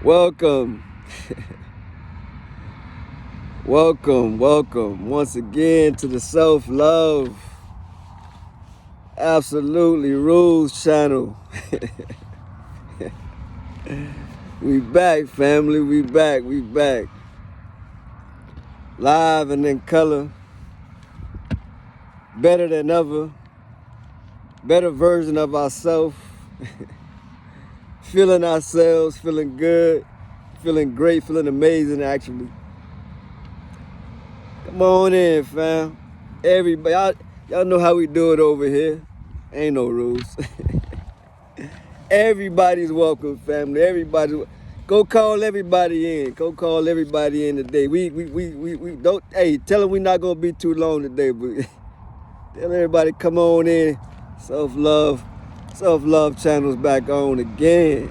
Welcome. Welcome once again to the Self-Love Absolutely Rules channel. We back, family, we back. Live and in color. Better than ever. Better version of ourselves. Feeling ourselves, feeling good, feeling great, feeling amazing actually. Come on in, fam. Everybody, y'all know how we do it over here. Ain't no rules. Everybody's welcome, family. Go call everybody in. Go call everybody in today. We don't, hey, tell them we're not gonna be too long today, but tell everybody come on in. Self-love channel's back on again.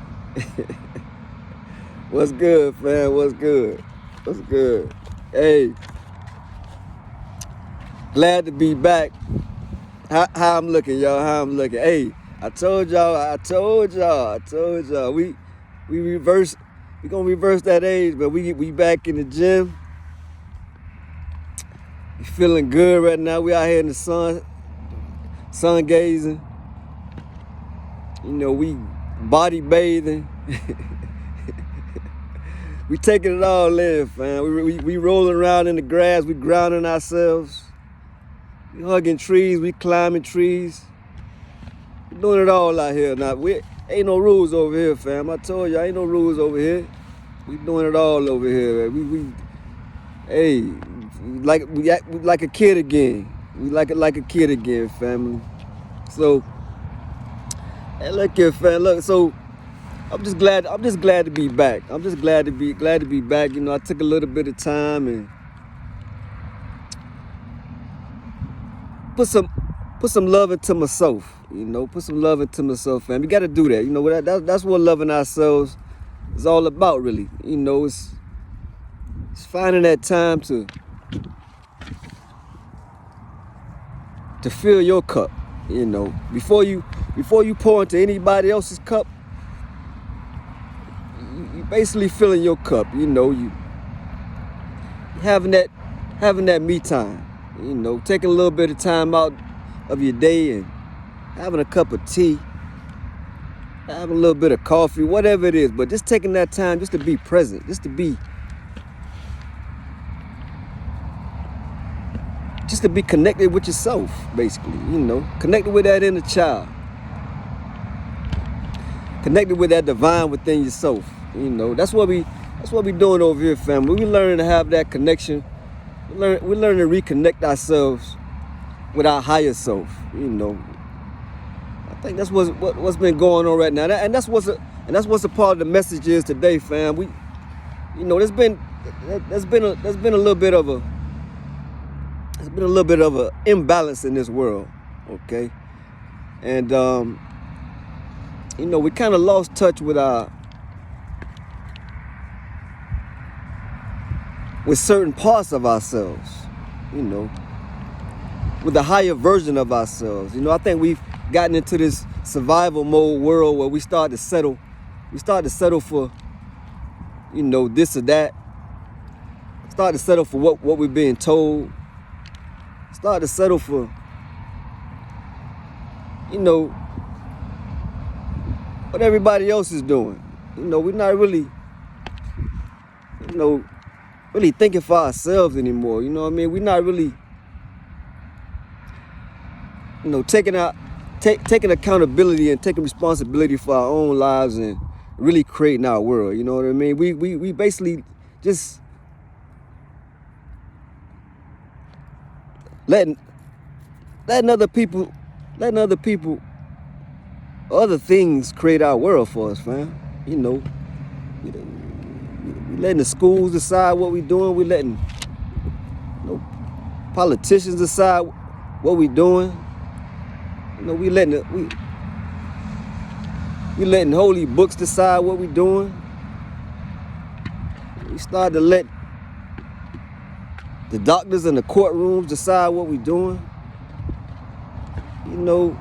What's good, fam? What's good? Hey, glad to be back. How I'm looking, y'all? How I'm looking? Hey, I told y'all. We reverse. We gonna reverse that age, but we back in the gym. We feeling good right now. We out here in the sun gazing. You know, we body bathing. We taking it all in, fam. We rolling around in the grass. We grounding ourselves. We hugging trees. We climbing trees. We doing it all out here now. Ain't no rules over here, fam. I told you, ain't no rules over here. We doing it all over here. Hey, we act like a kid again. We like a kid again, family. So, hey, look here, fam. Look, so I'm just glad to be back. I'm just glad to be back. You know, I took a little bit of time and put some love into myself. You know, put some love into myself, fam. You got to do that. You know, that's what loving ourselves is all about, really. You know, it's finding that time to fill your cup. You know, before you pour into anybody else's cup, you basically filling your cup. You know, you having that me time. You know, taking a little bit of time out of your day and having a cup of tea, having a little bit of coffee, whatever it is, but just taking that time just to be present, just to be connected with yourself, basically. You know, connected with that inner child, connected with that divine within yourself. You know, that's what we doing over here, family. We learning to have that connection. We learn to reconnect ourselves with our higher self. You know, I think that's what's been going on right now, and that's what's a part of the message is today, fam. You know, there's been a little bit of a imbalance in this world, okay, and you know, we kind of lost touch with certain parts of ourselves, you know, with the higher version of ourselves. You know, I think we've gotten into this survival mode world where we start to settle for, you know, this or that. Start to settle for what we're being told. Start to settle for, you know, what everybody else is doing. You know, we're not really, you know, really thinking for ourselves anymore. You know what I mean? We're not really, you know, taking accountability and taking responsibility for our own lives and really creating our world. You know what I mean? We basically just letting other people, other things create our world for us, fam. You know, we letting the schools decide what we doing. We letting, you know, politicians decide what we doing. You know, we letting holy books decide what we doing. We start to let the doctors in the courtrooms decide what we doing. You know,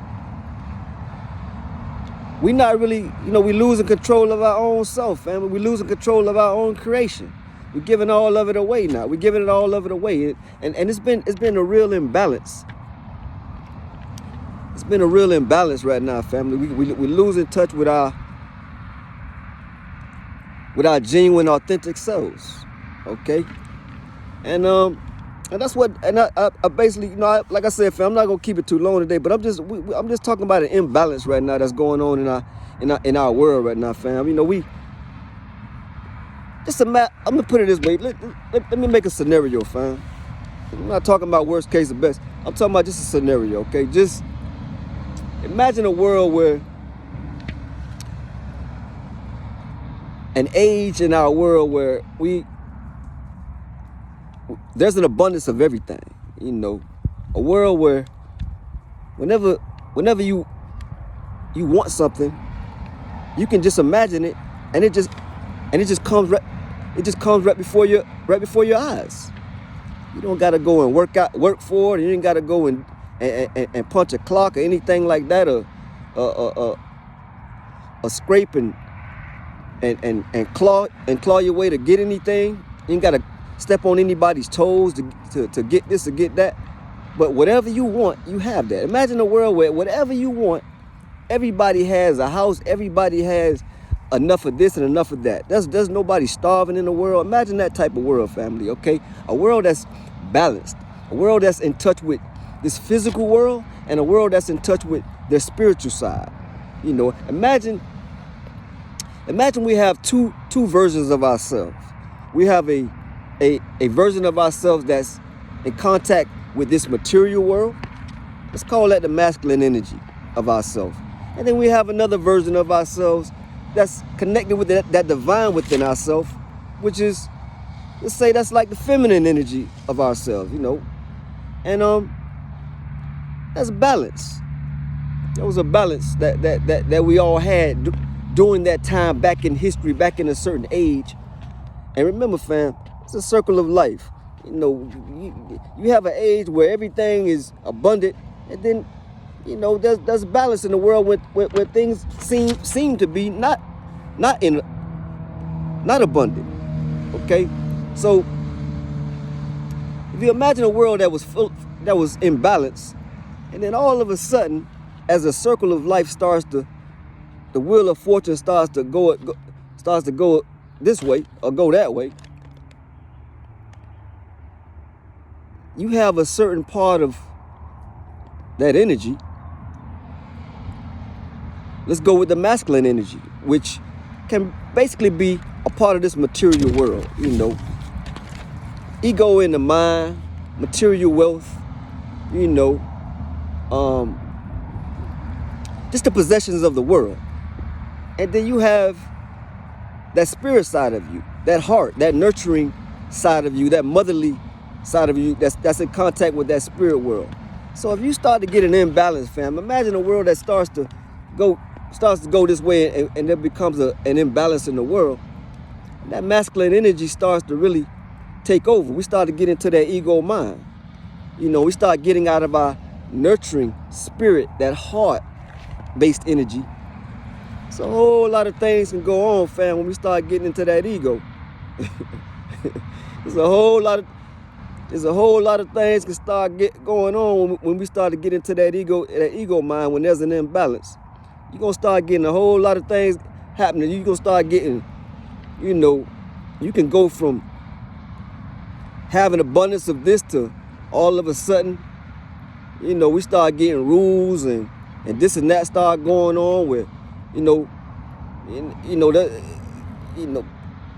we not really, we losing control of our own self, family. We losing control of our own creation. We're giving all of it away now. We're giving it all of it away, and it's been a real imbalance. It's been a real imbalance right now, family. We're losing touch with our genuine, authentic selves. Okay, and that's what, and I basically, like I said, fam, I'm not gonna keep it too long today, but I'm just talking about an imbalance right now that's going on in our world right now, fam. I'm gonna put it this way. Let me make a scenario, fam. I'm not talking about worst case or best. I'm talking about just a scenario, okay? Just imagine a world where an age in our world where there's an abundance of everything, a world where whenever you want something, you can just imagine it, and it just comes right before your eyes. You don't gotta go and work for it. You ain't gotta go and punch a clock or anything like that, or scrape and claw your way to get anything. You ain't gotta step on anybody's toes to get this or get that. But whatever you want, you have that. Imagine a world where whatever you want, everybody has a house, everybody has enough of this and enough of that. There's nobody starving in the world. Imagine that type of world, family, okay? A world that's balanced, a world that's in touch with this physical world, and a world that's in touch with their spiritual side. Imagine we have two versions of ourselves. We have a version of ourselves that's in contact with this material world. Let's call that the masculine energy of ourselves. And then we have another version of ourselves that's connected with that divine within ourselves, which is, let's say, that's like the feminine energy of ourselves, and that's balance. There was a balance that we all had during that time back in history, back in a certain age. And remember, fam, it's a circle of life. You have an age where everything is abundant, and then there's balance in the world where things seem to be not abundant. Okay, so if you imagine a world that was imbalanced, and then all of a sudden, as a circle of life the wheel of fortune starts to go this way or go that way, you have a certain part of that energy. Let's go with the masculine energy, which can basically be a part of this material world, ego in the mind, material wealth, just the possessions of the world. And then you have that spirit side of you, that heart, that nurturing side of you, that motherly side of you that's in contact with that spirit world. So if you start to get an imbalance, fam, imagine a world that starts to go this way, and there becomes an imbalance in the world. And that masculine energy starts to really take over. We start to get into that ego mind. We start getting out of our nurturing spirit, that heart-based energy. So a whole lot of things can go on, fam, when we start getting into that ego. There's a whole lot of things can start going on when we start to get into that ego mind. When there's an imbalance, you're gonna start getting a whole lot of things happening. You're gonna start getting, you can go from having abundance of this to all of a sudden, we start getting rules and this and that start going on where,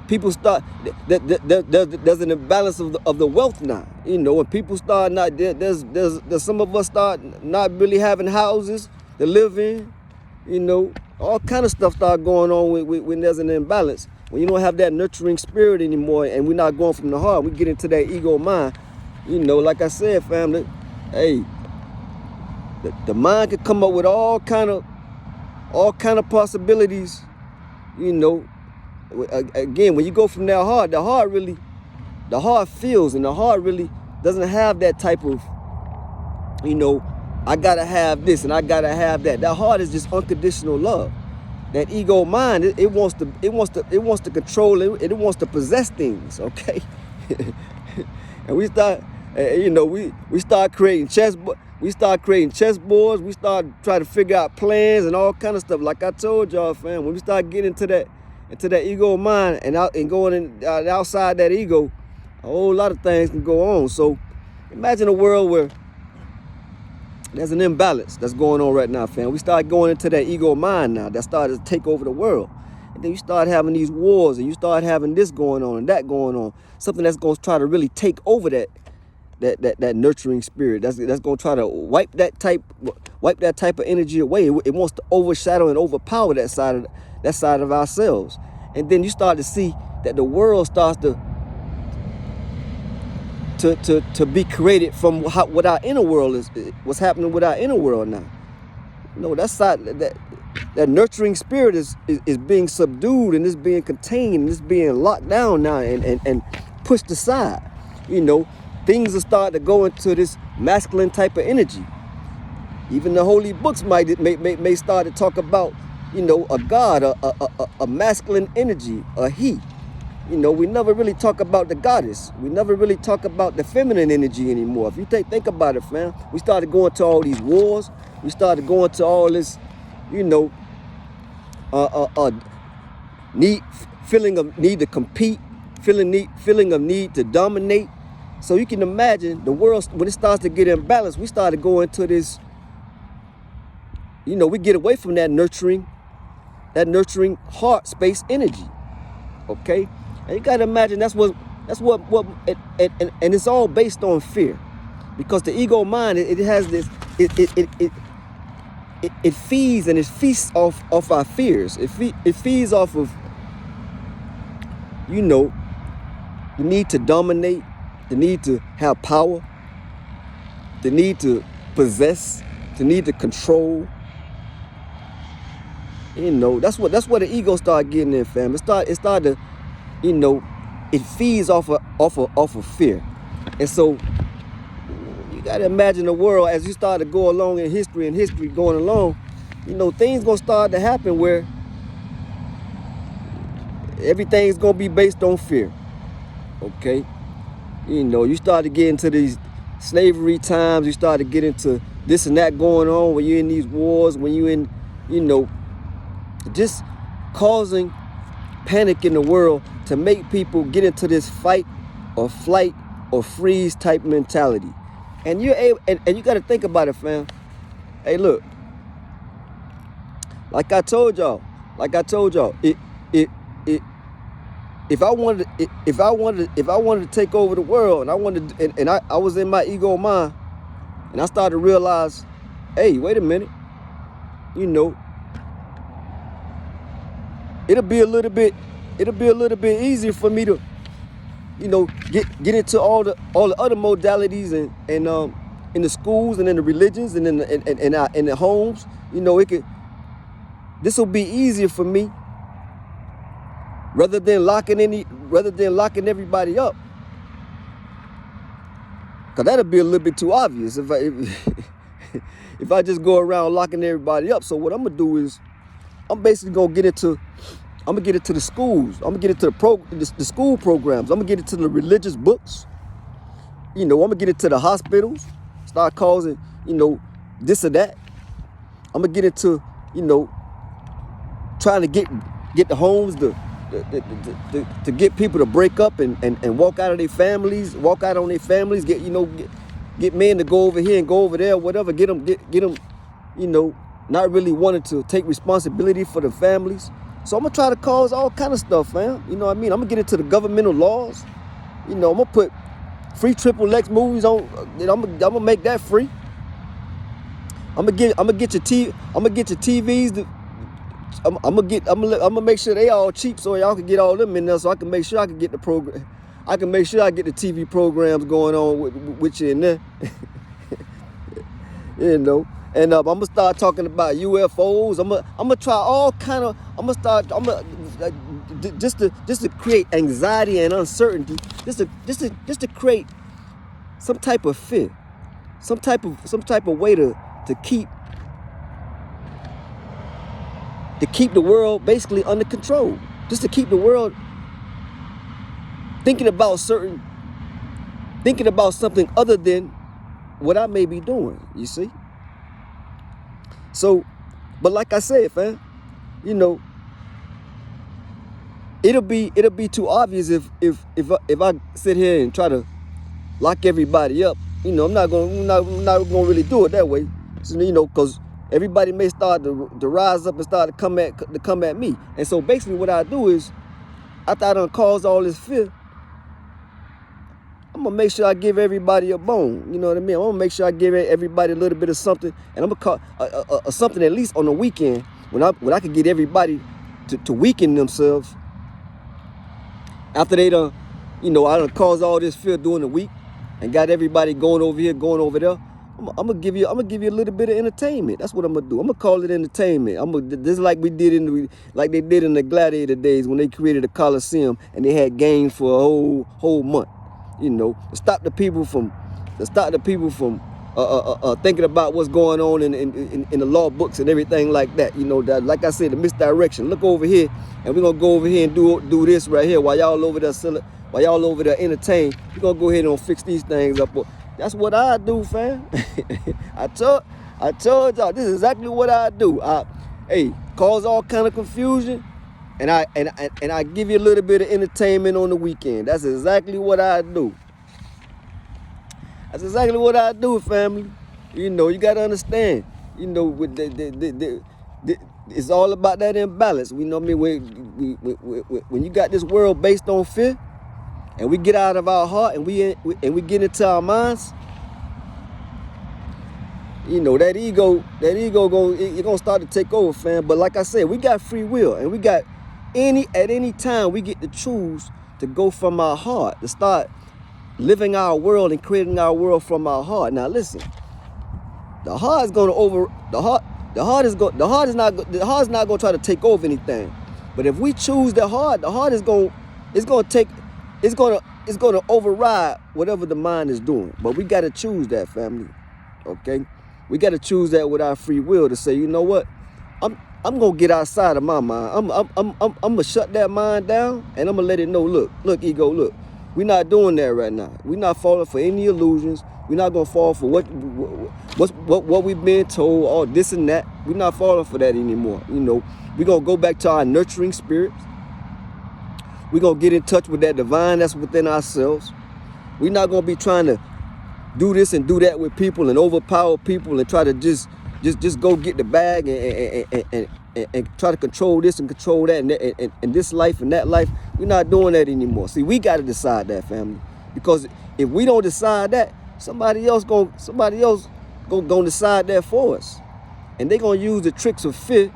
people start, there's an imbalance of the wealth now. When people start there's some of us start not really having houses to live in. All kind of stuff start going on when there's an imbalance. When you don't have that nurturing spirit anymore, and we're not going from the heart, we get into that ego mind. Like I said, family, hey, the mind can come up with all kind of possibilities. Again, when you go from that heart, the heart feels, and the heart really doesn't have that type of, I gotta have this and I gotta have that. That heart is just unconditional love. that ego mind, it wants to control it. It wants to possess things. Okay, and we start, we start creating chessboards. We start creating chessboards. We start trying to figure out plans and all kind of stuff. Like I told y'all, fam, when we start getting into that ego mind and going outside that ego, a whole lot of things can go on. So imagine a world where there's an imbalance that's going on right now, fam. We start going into that ego mind now that started to take over the world. And then you start having these wars, and you start having this going on and that going on. Something that's going to try to really take over that nurturing spirit. That's going to try to wipe that type of energy away. It wants to overshadow and overpower that side of ourselves. And then you start to see that the world starts to be created from what our inner world is. What's happening with our inner world now? That nurturing spirit is being subdued, and it's being contained, and it's being locked down now and pushed aside. Things are starting to go into this masculine type of energy. Even the holy books may start to talk about, a god, a masculine energy, a he. We never really talk about the goddess. We never really talk about the feminine energy anymore. If you think about it, fam, we started going to all these wars. We started going to all this, feeling of need to compete, feeling of need to dominate. So you can imagine the world, when it starts to get imbalanced, we started going to this, we get away from that nurturing heart space energy. Okay? And you gotta imagine that's what and it's all based on fear. Because the ego mind, it has this, it feeds and it feasts off our fears. It feeds off of, the need to dominate, the need to have power, the need to possess, the need to control. That's what the ego started getting in, fam. It started to, it feeds off of fear. And so you gotta imagine the world as you start to go along in history going along, things gonna start to happen where everything's gonna be based on fear. Okay? You start to get into these slavery times, you start to get into this and that going on when you're in these wars, when you're in, just causing panic in the world to make people get into this fight or flight or freeze type mentality. And you're able, and you got to think about it, fam. Hey, look, like I told y'all, if I wanted to take over the world, and I was in my ego mind, and I started to realize, hey, wait a minute, it'll be a little bit easier for me to, get into all the other modalities and in the schools and in the religions and in the homes. This will be easier for me rather than locking everybody up. Cause that'll be a little bit too obvious if I just go around locking everybody up. So what I'm gonna do is I'm basically gonna get into the schools. I'm gonna get into the school programs. I'm gonna get into the religious books. I'm gonna get into the hospitals. Start causing, this or that. I'm gonna get into, trying to get the homes to get people to break up and walk out on their families, get men to go over here and go over there, whatever, get them, not really wanting to take responsibility for the families. So I'm gonna try to cause all kind of stuff, man. You know what I mean? I'm gonna get into the governmental laws. I'm gonna put free XXX movies on. I'm gonna make that free. I'm gonna get your TVs. I'm gonna make sure they all cheap so y'all can get all them in there. So I can make sure I can get the program. I can make sure I get the TV programs going on with you in there. And I'm gonna start talking about UFOs. I'm gonna try all kind of. Just to create anxiety and uncertainty. Just to create some type of fear, some type of way to keep to keep the world basically under control, just to keep the world thinking about something other than what I may be doing, you see? So, but like I said, fam, you know, it'll be too obvious if I sit here and try to lock everybody up. You know, I'm not gonna really do it that way. So, you know, because everybody may start to rise up and start to come at me. And so basically what I do is, after I done caused all this fear, I'm gonna make sure I give everybody a bone. You know what I mean? I'm gonna make sure I give everybody a little bit of something, and I'm gonna call something at least on the weekend when I can get everybody to weaken themselves after they done, you know, I done caused all this fear during the week and got everybody going over here, going over there. I'm gonna give you a little bit of entertainment. That's what I'm gonna do. I'm gonna call it entertainment. This is like like they did in the gladiator days when they created the Coliseum and they had games for a whole month. You know, to stop the people from thinking about what's going on in the law books and everything like that. You know, that, like I said, the misdirection. Look over here, and we're gonna go over here and do this right here while y'all over there entertain. We're gonna go ahead and fix these things up. That's what I do, fam. I told y'all this is exactly what I do. Hey, cause all kind of confusion. And I give you a little bit of entertainment on the weekend. That's exactly what I do. That's exactly what I do, family. You know, you gotta understand. You know, with it's all about that imbalance. We know what I mean. When you got this world based on fear, and we get out of our heart and we get into our minds, you know, that ego gonna start to take over, fam. But like I said, we got free will, and we got at any time we get to choose to go from our heart, to start living our world and creating our world from our heart. Now listen, the heart is not gonna try to take over anything. But if we choose the heart is gonna override whatever the mind is doing. But we gotta choose that, family. Okay? We gotta choose that with our free will to say, you know what? I'm gonna get outside of my mind. I'm gonna shut that mind down, and I'm gonna let it know. Look, ego. Look, we're not doing that right now. We're not falling for any illusions. We're not gonna fall for what we've been told, all this and that. We're not falling for that anymore. You know, we're gonna go back to our nurturing spirits. We're gonna get in touch with that divine that's within ourselves. We're not gonna be trying to do this and do that with people and overpower people and try to just go get the bag and try to control this and control that and this life and that life. We're not doing that anymore. See, we got to decide that, family, because if we don't decide that, somebody else gonna decide that for us, and they're gonna use the tricks of fear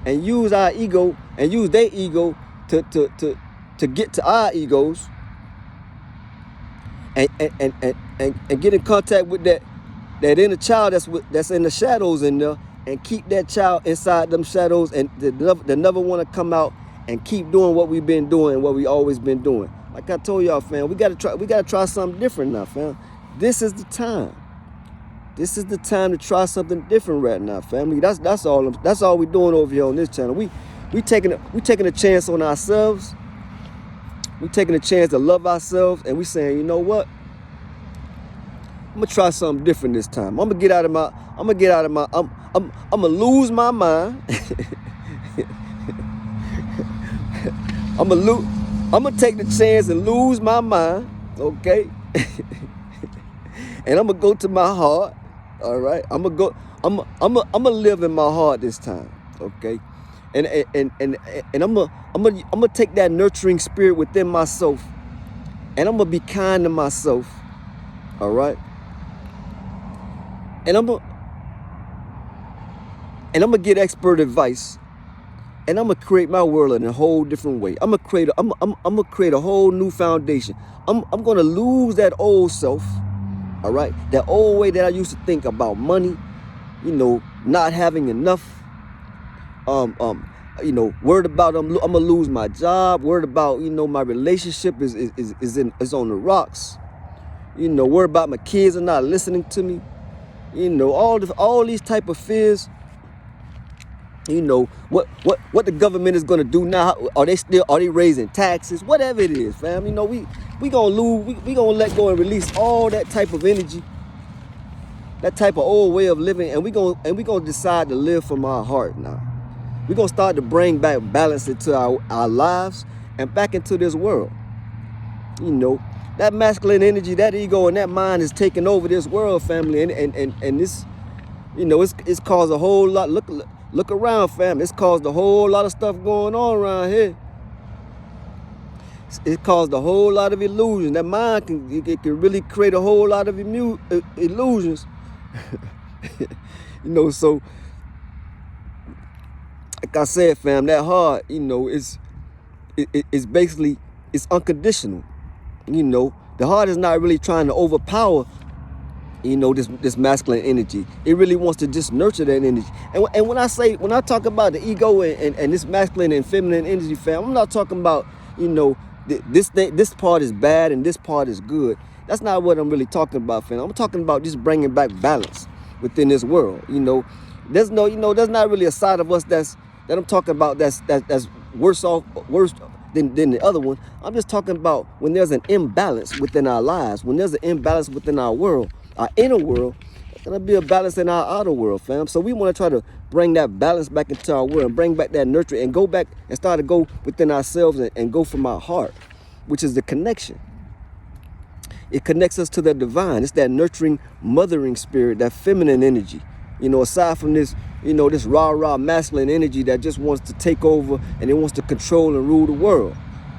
and use our ego and use their ego to get to our egos and get in contact with that inner child that's in the shadows in there, and keep that child inside them shadows, and they never want to come out and keep doing what we've been doing, what we always been doing. Like I told y'all, fam, we gotta try something different now, fam. This is the time. This is the time to try something different right now, family. That's all we're doing over here on this channel. We taking a chance on ourselves. We taking a chance to love ourselves, and we saying, you know what? I'm gonna try something different this time. I'm gonna lose my mind. I'm gonna take the chance and lose my mind, okay? And I'm gonna go to my heart. All right, I'm gonna live in my heart this time, okay? And I'm gonna take that nurturing spirit within myself, and I'm gonna be kind to myself. All right. And I'm gonna get expert advice, and I'm gonna create my world in a whole different way. I'm gonna create a whole new foundation. I'm gonna lose that old self, all right? That old way that I used to think about money, you know, not having enough. You know, worried about I'm gonna lose my job. Worried about, you know, my relationship is on the rocks. You know, worried about my kids are not listening to me. You know, all these type of fears. You know, what the government is gonna do now? Are they raising taxes? Whatever it is, fam. You know, we gonna lose. We gonna let go and release all that type of energy, that type of old way of living, and we gonna decide to live from our heart now. We're gonna start to bring back balance into our lives and back into this world. You know, that masculine energy, that ego, and that mind is taking over this world, family, and this, you know, it's caused a whole lot. Look around, fam. It's caused a whole lot of stuff going on around here. It caused a whole lot of illusions. That mind can really create a whole lot of illusions. You know, so like I said, fam, that heart, you know, it's basically, it's unconditional. You know, the heart is not really trying to overpower, you know, this masculine energy. It really wants to just nurture that energy. And when I talk about the ego and this masculine and feminine energy, fam, I'm not talking about, you know, this part is bad and this part is good. That's not what I'm really talking about, fam. I'm talking about just bringing back balance within this world. You know, there's not really a side of us that I'm talking about that's worse than the other one. I'm just talking about when there's an imbalance within our lives, when there's an imbalance within our world, our inner world, there's gonna be a balance in our outer world, fam. So we want to try to bring that balance back into our world and bring back that nurture and go back and start to go within ourselves and go from our heart, which is the connection. It connects us to the divine. It's that nurturing, mothering spirit, that feminine energy. You know, aside from this, you know, this rah-rah masculine energy that just wants to take over and it wants to control and rule the world.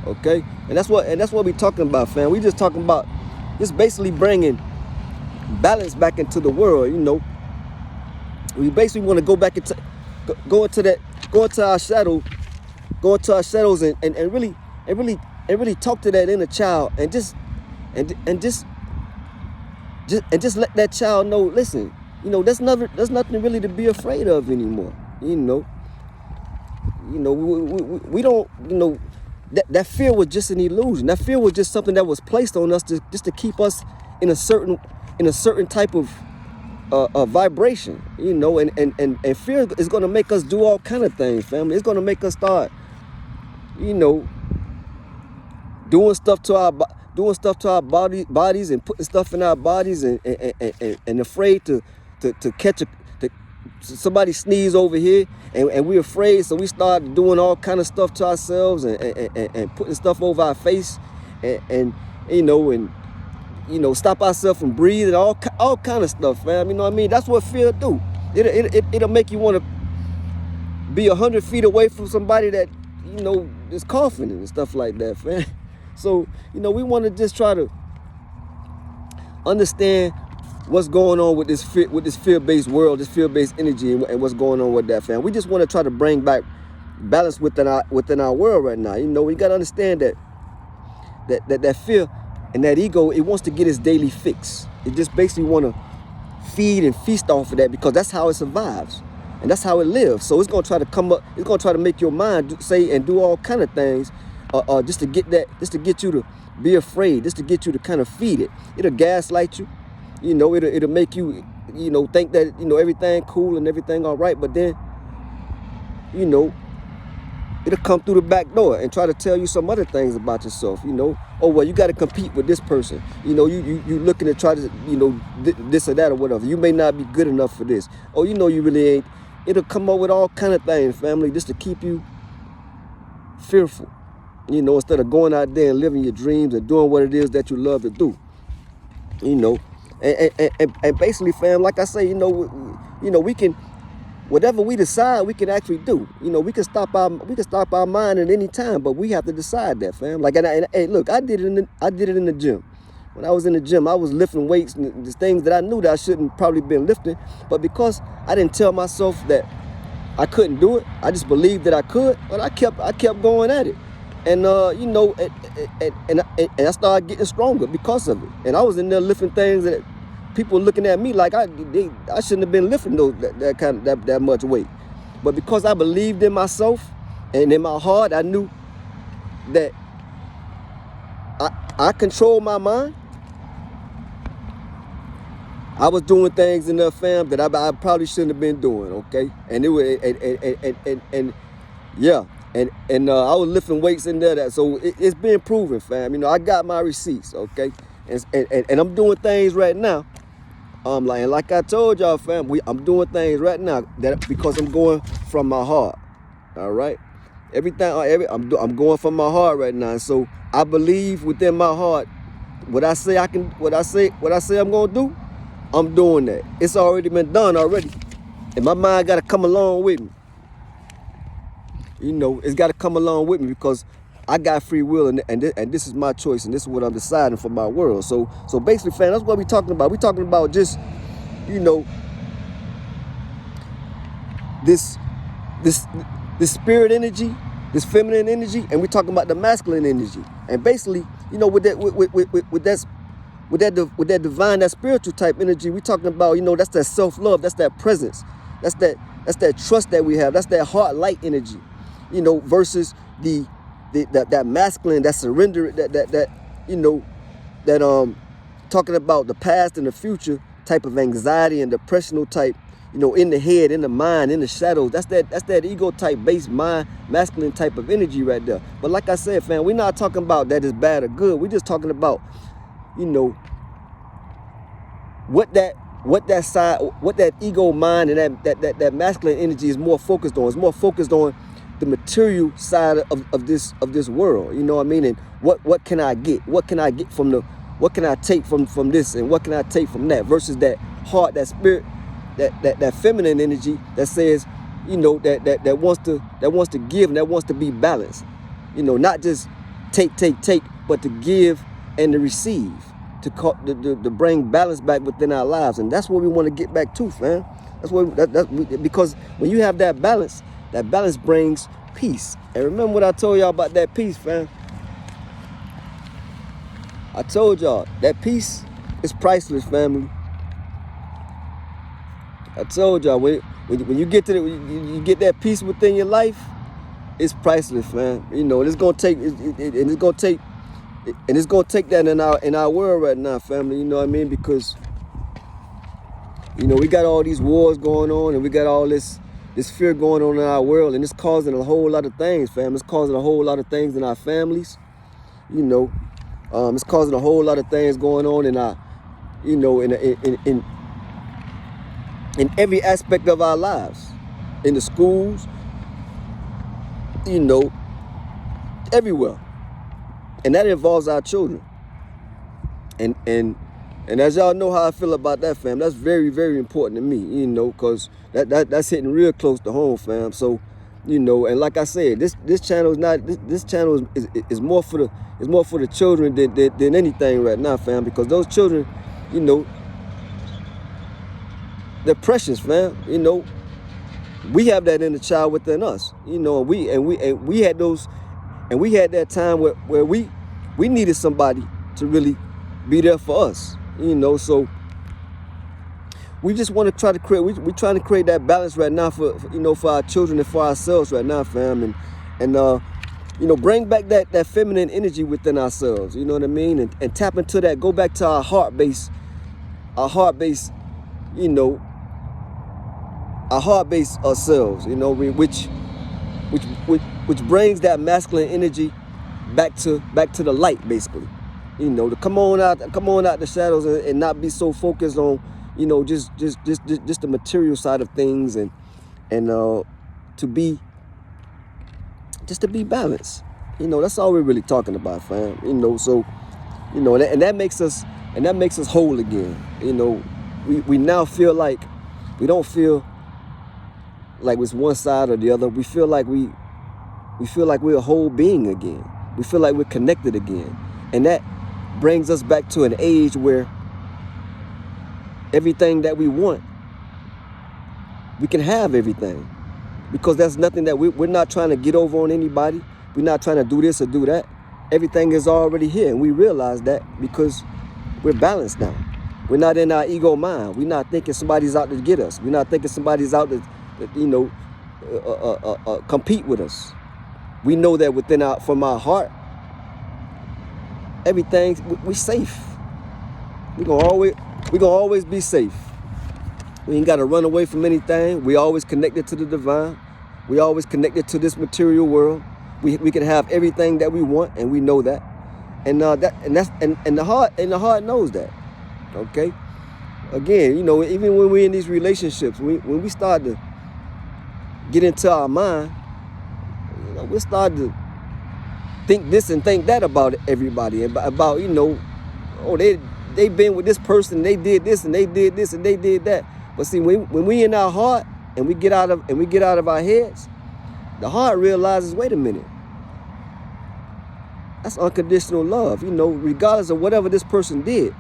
Okay? And that's what we're talking about, fam. We just talking about just basically bringing balance back into the world. You know, we basically want to go back into go into our shadows and really talk to that inner child and just let that child know, listen, you know, there's nothing really to be afraid of anymore. You know, we don't, you know, that fear was just an illusion. That fear was just something that was placed on us just to keep us in a certain type of vibration. You know, and fear is going to make us do all kind of things, family. It's going to make us start, you know, doing stuff to our bodies and putting stuff in our bodies and afraid to catch somebody sneeze over here and we're afraid, so we start doing all kind of stuff to ourselves and putting stuff over our face and stop ourselves from breathing, all kind of stuff, fam. You know what I mean? That's what fear do. It'll make you want to be 100 feet away from somebody that, you know, is coughing and stuff like that, fam. So, you know, we want to just try to understand what's going on with this fear-based world, this fear-based energy, and what's going on with that, fam. We just want to try to bring back balance within our world right now. You know, we got to understand that fear and that ego, it wants to get its daily fix. It just basically want to feed and feast off of that because that's how it survives and that's how it lives. So it's going to try to come up, it's going to try to make your mind say and do all kind of things just to get you to be afraid, just to get you to kind of feed it. It'll gaslight you. You know, it'll make you, you know, think that, you know, everything cool and everything all right, but then, you know, it'll come through the back door and try to tell you some other things about yourself. You know, oh well, you got to compete with this person. You know, you looking to try to, you know, this or that or whatever. You may not be good enough for this. Oh, you know, you really ain't. It'll come up with all kind of things, family, just to keep you fearful. You know, instead of going out there and living your dreams and doing what it is that you love to do. You know. And basically, fam, like I say, you know, we can, whatever we decide, we can actually do. You know, we can stop our mind at any time, but we have to decide that, fam. Like, and look, I did it in the gym. When I was in the gym, I was lifting weights and the things that I knew that I shouldn't probably been lifting, but because I didn't tell myself that I couldn't do it, I just believed that I could, but I kept going at it. And, you know, and I started getting stronger because of it. And I was in there lifting things that people looking at me like I shouldn't have been lifting that much weight. But because I believed in myself and in my heart, I knew that I control my mind. I was doing things in the fam that I probably shouldn't have been doing, okay? And it was and yeah, and I was lifting weights in there. So it's been proven, fam. You know, I got my receipts, okay? And I'm doing things right now. Like I told y'all, fam, I'm doing things right now because I'm going from my heart. All right, I'm going from my heart right now. So I believe within my heart what I say I'm gonna do. I'm doing that. It's already been done already, and my mind got to come along with me. You know, it's got to come along with me because I got free will, and this is my choice, and this is what I'm deciding for my world. So basically, fam, that's what we're talking about. We're talking about just, you know, this spirit energy, this feminine energy, and we're talking about the masculine energy. And basically, you know, with that divine, that spiritual type energy, we're talking about, you know, that's that self-love, that's that presence, that's that trust that we have, that's that heart light energy, you know, versus that masculine, that surrender, that you know, that talking about the past and the future type of anxiety and depressional type, you know, in the head, in the mind, in the shadows. That's that ego type based mind, masculine type of energy right there. But like I said, fam, we're not talking about that is bad or good. We're just talking about, you know, what that ego mind and that masculine energy is more focused on. It's more focused on the material side of this world. You know what I mean? And what can I get? What can I get what can I take from this, and what can I take from that, versus that heart, that spirit, that feminine energy that says, you know, that wants to give and that wants to be balanced. You know, not just take, but to give and to receive, to bring balance back within our lives. And that's what we want to get back to, fam. Because when you have that balance brings peace. And remember what I told y'all about that peace, fam. I told y'all that peace is priceless, family. I told y'all when you get to you get that peace within your life, it's priceless, fam. You know, it's gonna take it's gonna take that in our world right now, family. You know what I mean? Because, you know, we got all these wars going on, and we got all this fear going on in our world, and it's causing a whole lot of things, fam. It's causing a whole lot of things in our families. You know, it's causing a whole lot of things going on in our, you know, in every aspect of our lives, in the schools, you know, everywhere. And that involves our children. And as y'all know how I feel about that, fam, that's very, very important to me, you know, because that's hitting real close to home, fam. So, you know, and like I said, this channel is not this channel is more for the children than anything right now, fam, because those children, you know, they're precious, fam. You know, we have that inner child within us, you know, and we had that time where we needed somebody to really be there for us, you know. So we just want to try to create. We're trying to create that balance right now for you know, for our children and for ourselves right now, fam, and you know, bring back that feminine energy within ourselves. You know what I mean? And tap into that. Go back to our heart base. You know, our heart base ourselves. You know, which brings that masculine energy back to the light, basically. You know, to come on out the shadows and not be so focused on, you know, just the material side of things, and to be balanced. You know, that's all we're really talking about, fam. You know, so, you know, and that makes us whole again. You know, we now feel like we don't feel like it's one side or the other. We feel like we're a whole being again. We feel like we're connected again, and that brings us back to an age where everything that we want, we can have everything, because that's nothing that we're not trying to get over on anybody. We're not trying to do this or do that. Everything is already here, and we realize that because we're balanced now. We're not in our ego mind. We're not thinking somebody's out to get us. We're not thinking somebody's out to, you know, compete with us. We know that from our heart, everything, we're safe. We're gonna We're going to always be safe. We ain't got to run away from anything. We always connected to the divine. We always connected to this material world. We can have everything that we want, and we know that. And the heart knows that. Okay? Again, you know, even when we're in these relationships, when we start to get into our mind, you know, we start to think this and think that about everybody, about, you know, oh, they been with this person, they did this and they did this and they did that. But see, when we in our heart and we get out of our heads, the heart realizes, wait a minute, that's unconditional love. You know, regardless of whatever this person did,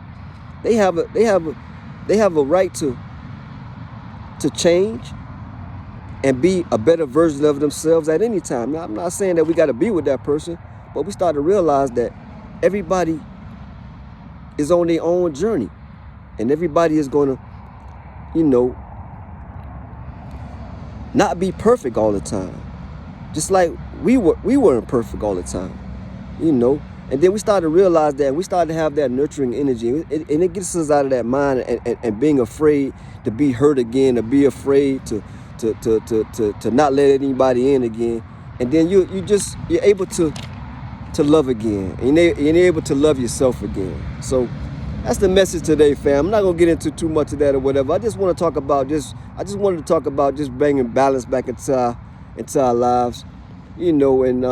they have a right to change and be a better version of themselves at any time. Now, I'm not saying that we got to be with that person, but we start to realize that everybody is on their own journey, and everybody is going to, you know, not be perfect all the time. Just like we weren't perfect all the time, you know. And then we started to realize that, we started to have that nurturing energy, and it gets us out of that mind and being afraid to be hurt again, to be afraid to not let anybody in again. And then you're able to love again, and you're able to love yourself again. So that's the message today, fam. I'm not gonna get into too much of that or whatever. I just want to talk about just bringing balance back into our lives, you know. And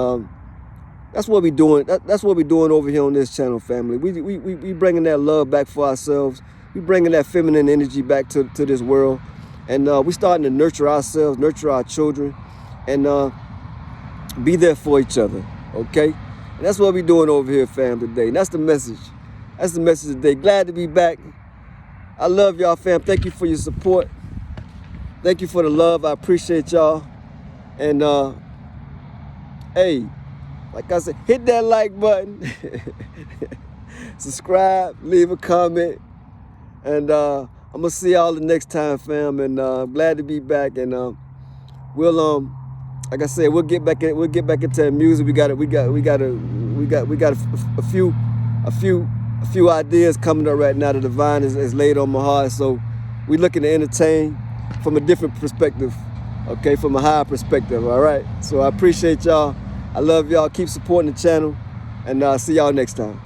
that's what we're doing. That's what we're doing over here on this channel, family. We bringing that love back for ourselves. We bringing that feminine energy back to this world, and we starting to nurture ourselves, nurture our children, and be there for each other. Okay, and that's what we're doing over here, fam, today. And that's the message. That's the message today. Glad to be back. I love y'all, fam. Thank you for your support. Thank you for the love. I appreciate y'all. And hey, like I said, hit that like button. Subscribe, leave a comment. And I'm gonna see y'all the next time, fam. And I'm glad to be back. And we'll like I said, we'll get back into the music. We got a few ideas coming up right now. The divine is laid on my heart, so we're looking to entertain from a different perspective, okay, from a higher perspective. All right, so I appreciate y'all. I love y'all. Keep supporting the channel, and see y'all next time.